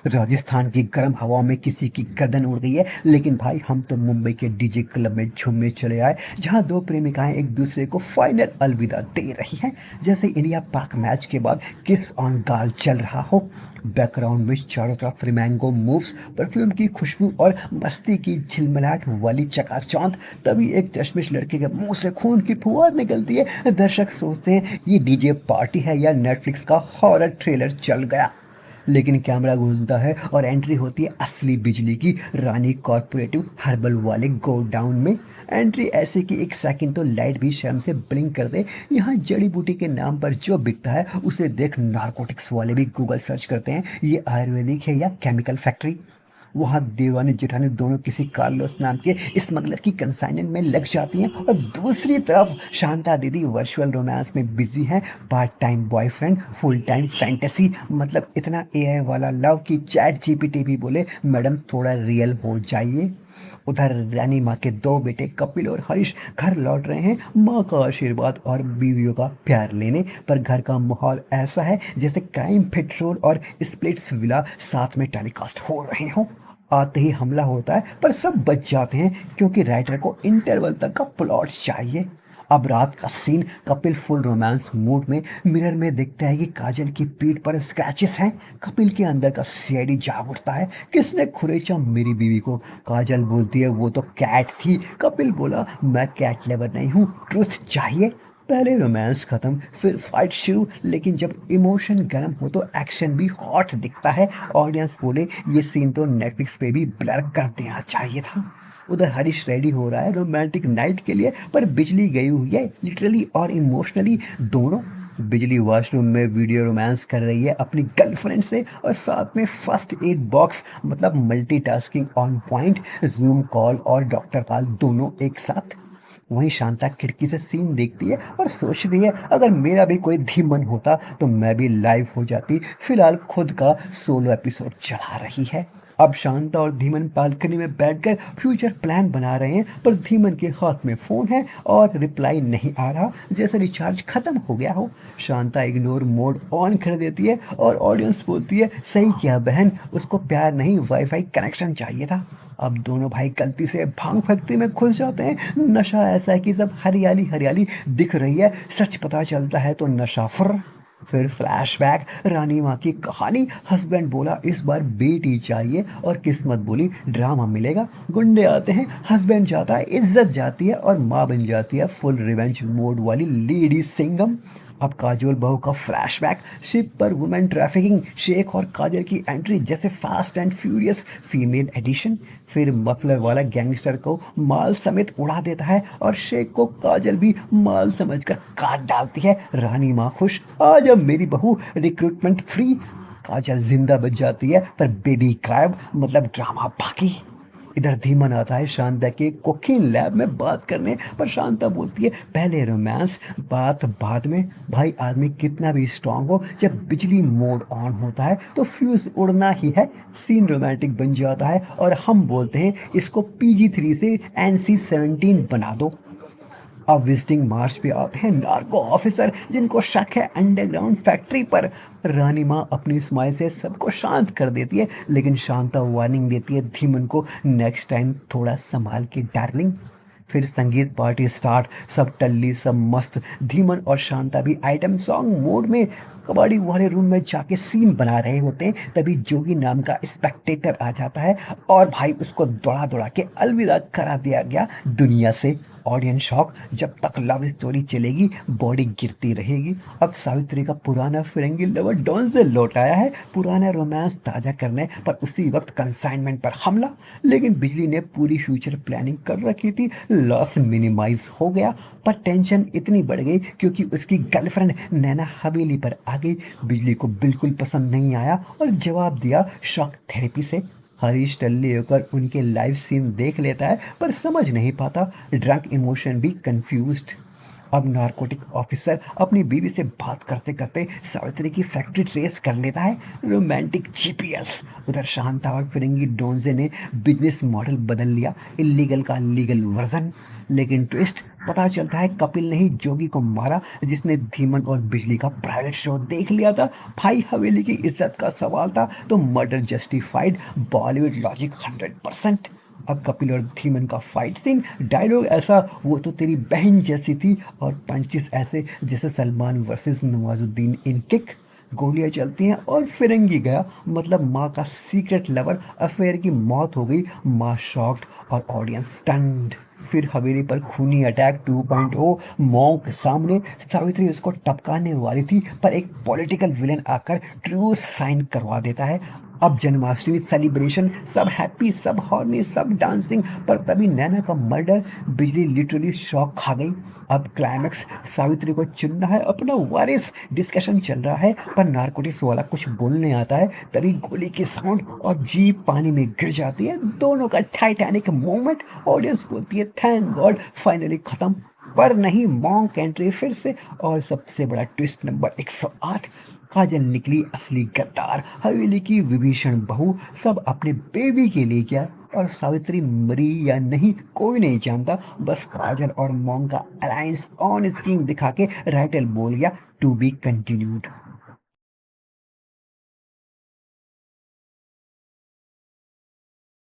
राजस्थान की गर्म हवा में किसी की गर्दन उड़ गई है, लेकिन भाई हम तो मुंबई के डीजे क्लब में झूमने चले आए, जहां दो प्रेमिकाएं एक दूसरे को फाइनल अलविदा दे रही हैं। जैसे इंडिया पाक मैच के बाद किस ऑन गाल चल रहा हो। बैकग्राउंड में चारों तरफ फ्लेमेंगो मूव्स, परफ्यूम की खुशबू और मस्ती की झिलमिलाहट वाली चकाचौंध। तभी एक चश्मिश लड़के के मुंह से खून की फुहार निकलती है। दर्शक सोचते हैं ये डीजे पार्टी है या नेटफ्लिक्स का हॉरर ट्रेलर चल गया। लेकिन कैमरा घूमता है और एंट्री होती है असली बिजली की, रानी कॉर्पोरेटिव हर्बल वाले गोडाउन में। एंट्री ऐसे कि एक सेकंड तो लाइट भी शर्म से ब्लिंक कर दे। यहाँ जड़ी बूटी के नाम पर जो बिकता है उसे देख नारकोटिक्स वाले भी गूगल सर्च करते हैं, ये आयुर्वेदिक है या केमिकल फैक्ट्री। वहाँ देवानी जेठानी दोनों किसी कार्लोस नाम के स्मगलर की कंसाइनमेंट में लग जाती हैं, और दूसरी तरफ शांता दीदी वर्चुअल रोमांस में बिजी हैं। Part time boyfriend, full time fantasy, मतलब इतना एआई वाला लव कि चैट जीपीटी भी बोले मैडम थोड़ा रियल हो जाइए। उधर रानी माँ के दो बेटे कपिल और हरीश घर लौट रहे हैं, माँ का आशीर्वाद और बीवियों का प्यार लेने। पर घर का माहौल ऐसा है जैसे क्राइम पेट्रोल और स्प्लिट्स विला साथ में टेलीकास्ट हो रहे हों। आते ही हमला होता है पर सब बच जाते हैं, क्योंकि राइटर को इंटरवल तक का प्लॉट चाहिए। अब रात का scene, Kapil full romance mood में मिरर में देखता है कि काजल की पीठ पर स्क्रैचेस हैं। कपिल के अंदर का सीआईडी जाग उठता है, किसने खुरेचा मेरी बीवी को। काजल बोलती है वो तो कैट थी। कपिल बोला मैं कैट लवर नहीं हूँ, ट्रुथ चाहिए। पहले रोमांस खत्म, फिर फाइट शुरू, लेकिन जब इमोशन गर्म हो तो एक्शन भी हॉट दिखता है। ऑडियंस बोले ये सीन तो नेटफ्लिक्स पे भी ब्लर कर देना चाहिए था। उधर हरीश रेडी हो रहा है रोमांटिक नाइट के लिए, पर बिजली गई हुई है लिटरली और इमोशनली दोनों। बिजली वॉशरूम में वीडियो रोमांस कर रही है अपनी गर्लफ्रेंड से, और साथ में फर्स्ट एड बॉक्स, मतलब multitasking on point, zoom call और डॉक्टर कॉल दोनों एक साथ। वहीं शांता खिड़की से सीन देखती है और सोचती है अगर मेरा भी कोई धीमन होता तो मैं भी लाइव हो जाती। फिलहाल खुद का सोलो एपिसोड चला रही है। अब शांता और धीमन बालकनी में बैठकर फ्यूचर प्लान बना रहे हैं, पर धीमन के हाथ में फोन है और रिप्लाई नहीं आ रहा, जैसे रिचार्ज खत्म हो गया हो। शांता इग्नोर मोड ऑन कर देती है और ऑडियंस बोलती है सही किया बहन, उसको प्यार नहीं वाईफाई कनेक्शन चाहिए था। अब दोनों भाई गलती से भांग फैक्ट्री में घुस जाते हैं। नशा ऐसा है कि सब हरियाली हरियाली दिख रही है, सच पता चलता है तो नशा फुर्र। फिर फ्लैशबैक, रानी माँ की कहानी। हस्बैंड बोला इस बार बेटी चाहिए, और किस्मत बोली ड्रामा मिलेगा। गुंडे आते हैं, हस्बैंड जाता है, इज्जत जाती है, और माँ बन जाती है फुल रिवेंज मोड वाली लेडी सिंगम। अब काजोल बहू का फ्लैशबैक, शिप पर वुमेन ट्रैफिकिंग, शेख और काजल की एंट्री जैसे fast and furious female edition. फिर मफलर वाला गैंगस्टर को माल समेत उड़ा देता है, और शेख को काजल भी माल समझकर काट डालती है। रानी माँ खुश, आज अब मेरी बहू रिक्रूटमेंट फ्री। काजल जिंदा बच जाती है पर बेबी गायब, मतलब ड्रामा बाकी। इधर धीमन आता है शांता के कोकीन लैब में बात करने, पर शांता बोलती है पहले रोमांस बात बाद में। भाई आदमी कितना भी स्ट्रांग हो, जब बिजली मोड ऑन होता है तो फ्यूज उड़ना ही है। सीन रोमांटिक बन जाता है और हम बोलते हैं इसको PG-3 से NC-17 बना दो। अब विजिटिंग मार्च पे आते हैं नार्को ऑफिसर, जिनको शक है अंडरग्राउंड फैक्ट्री पर। रानी माँ अपनी स्माइल से सबको शांत कर देती है, लेकिन शांता वार्निंग देती है धीमन को नेक्स्ट टाइम थोड़ा संभाल के डार्लिंग। फिर संगीत पार्टी स्टार्ट, सब टल्ली सब मस्त। धीमन और शांता भी आइटम सॉन्ग मोड में कबाड़ी वाले रूम में जाके सीन बना रहे होते हैं। तभी जोगी नाम का स्पेक्टेटर आ जाता है, और भाई उसको दौड़ा दौड़ा के अलविदा करा दिया गया दुनिया से। ऑडियंस शॉक, जब तक लव स्टोरी चलेगी बॉडी गिरती रहेगी। अब सावित्री का पुराना फिरंगी लवर डॉन से लौट आया है पुराना रोमांस ताज़ा करने, पर उसी वक्त कंसाइनमेंट पर हमला। लेकिन बिजली ने पूरी फ्यूचर प्लानिंग कर रखी थी, लॉस मिनिमाइज हो गया। पर टेंशन इतनी बढ़ गई क्योंकि उसकी गर्लफ्रेंड नैना हवेली पर आ गई। बिजली को बिल्कुल पसंद नहीं आया और जवाब दिया शॉक थेरेपी से। हरीश टल्ली होकर उनके लाइव सीन देख लेता है, पर समझ नहीं पाता। ड्रंक इमोशन भी कंफ्यूज्ड। अब नारकोटिक ऑफिसर अपनी बीवी से बात करते करते सावित्री की फैक्ट्री ट्रेस कर लेता है, रोमांटिक GPS। उधर शांता और फिरंगी डोंजे ने बिजनेस मॉडल बदल लिया, इलीगल का लीगल वर्जन। लेकिन ट्विस्ट पता चलता है कपिल ने ही जोगी को मारा, जिसने धीमन और बिजली का प्राइवेट शो देख लिया था। भाई हवेली की इज्जत का सवाल था तो मर्डर जस्टिफाइड, बॉलीवुड लॉजिक 100%। अब कपिल और धीमन का फाइट सीन, डायलॉग ऐसा, वो तो तेरी बहन जैसी थी, और पंचेस ऐसे जैसे सलमान वर्सेस नवाजुद्दीन इन किक। गोलियां चलती हैं और फिरंगी गया, मतलब माँ का सीक्रेट लवर अफेयर की मौत हो गई। माँ शॉक्ड और ऑडियंस स्टन्ड। फिर हवेली पर खूनी अटैक 2.0, मॉन्क के सामने। सावित्री उसको टपकाने वाली थी, पर एक पॉलिटिकल विलेन आकर ट्रूस साइन करवा देता है। अब जन्माष्टमी सेलिब्रेशन, सब हैप्पी, सब हॉर्नी, सब डांसिंग, पर तभी नैना का मर्डर, बिजली लिटरली शॉक खा गई। अब क्लाइमैक्स, सावित्री को चुनना है अपना वारिस, डिस्कशन चल रहा है, पर नारकोटिक्स वाला कुछ बोलने आता है, तभी गोली की साउंड और जीप पानी में गिर जाती है। दोनों का टाइटैनिक मोमेंट। ऑडियंस बोलती है थैंक गॉड, फाइनली खत्म। पर नहीं, मॉन्क एंट्री फिर से। और सबसे बड़ा ट्विस्ट नंबर 108, काजल निकली असली गद्दार, हवेली की विभीषण बहू। सब अपने बेबी के लिए किया, और सावित्री मरी या नहीं कोई नहीं जानता। बस काजल और मॉन्क का अलायंस ऑन स्क्रीन दिखा के राइटल बोल गया टू बी कंटिन्यूड।